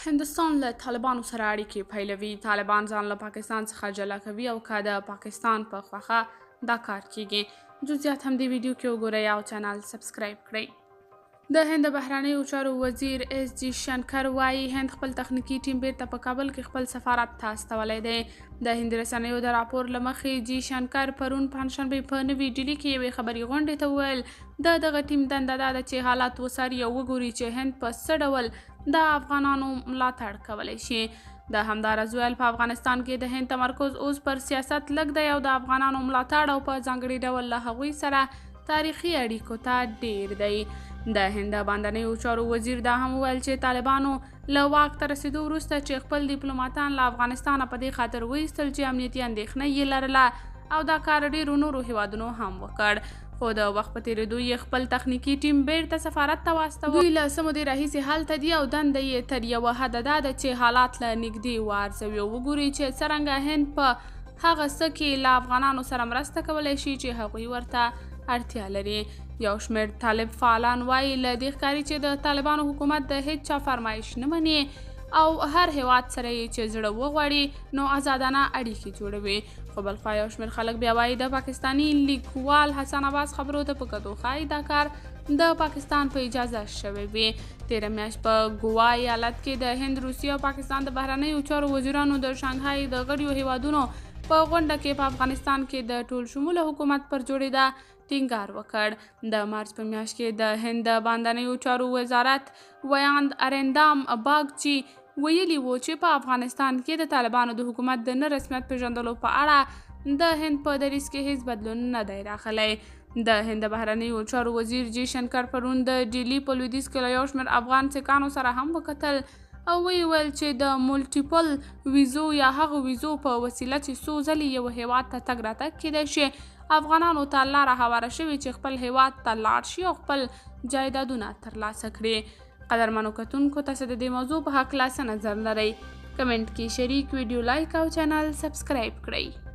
هندوستان له طالبانو سره اړیکې پیلوي. طالبان ځان له پاکستان څخه جلا کوي او که د پاکستان په خوښه دا کار کیږي. جزئیات هم دې ویډیو کې وګورئ او چینل سبسکرایب کړئ. د هند بهرنیو چارو وزیر اس جی شنکر وایي هند خپل تخنیکي ټیم بیرته په کابل کې خپل سفارت ته استولی دی. د هند رسنیو د راپور له مخې جی شنکر پرون پنجشنبې په نوي ډیلي کې یوې خبري غونډې ته وویل د دغه ټیم دنده دا ده چې حالات وڅاري او وګوري چې هند په څه ډول د افغانانو ملاتړ کولی شي. د همداراز ویل په افغانستان کې د هند تمرکز اوس پر سیاست لږ دی او د افغانانو ملاتړ او په ځانګړي ډول له هغوی سره تاریخي اړیکو ته ډیر دی. د هند باندنیو چارو وزیر دا هم وویل چې طالبانو له واک ته رسیدو وروسته چې خپل ډیپلوماتان له افغانستانه په دې خاطر وایستل چې امنیتي اندېښنه یې لرله او دا کار ډیرو نورو هیوادونو هم وکړ. خو د وخت په تېرېدو یې خپل تخنیکي ټیم بیرته سفارت ته واستاوه. دوی له څه مودې راهیسې هلته دي او دنده یې تر یوه حده دا ده چې حالات له نږدې وارزوي او وګوري چې څرنګه هند په هغه څه کې له افغانانو سره مرسته کولی شي چې هغوی ورته اړتیا لري. یو شمېر طالب فعالان وایي له دې ښکاري چې د طالبانو حکومت د هیڅ چا فرمایش نه مني او هر هیواد سره یې چې زړه وغواړي نو آزادانه اړیکې جوړوي. خو بلخوا یو شمېر خلک بیا وایي د پاکستاني لیکوال حسن عباس خبرو ته په کتو ښایي دا کار د پاکستان په اجازه شوی وي. تېره میاشت په ګوا ایالت کې د هند، روسیې او پاکستان د بهرنیو چارو وزیرانو د شانګهای د غړیو هیوادونو په غونډه کې په افغانستان کې د ټول شموله حکومت پر جوړېدا ټینګار وکړ. د مارچ په میاشت کې د هند د باندنیو چارو وزارت ویاند ارندام باګچي ویلي وو چې په افغانستان کې د طالبانو د حکومت د نه رسمیت پیژندلو په اړه د هند په دریځ کې هیڅ بدلون نه دی راغلی. د هند بهرنیو چارو وزیر جی شنکر پرون د ډیلي په لویدیځ کې له یو شمېر افغان سیکانو سره هم وکتل او ویل چې د مولټیپل ویزو یا هغو ویزو په وسیله چې څو ځلې یو هیواد ته تګ راتګ کیدای شي افغانانو ته لاره هواره شوې چې خپل هیواد ته لاړ شي او خپل جایدادونه ترلاسه کړي. قدرمنو کتونکو تاسو د دې موضوع په هکله څه نظر لرئ؟ کمنټ کې شریک، ویډیو لایک او چینل سبسکرایب کړئ.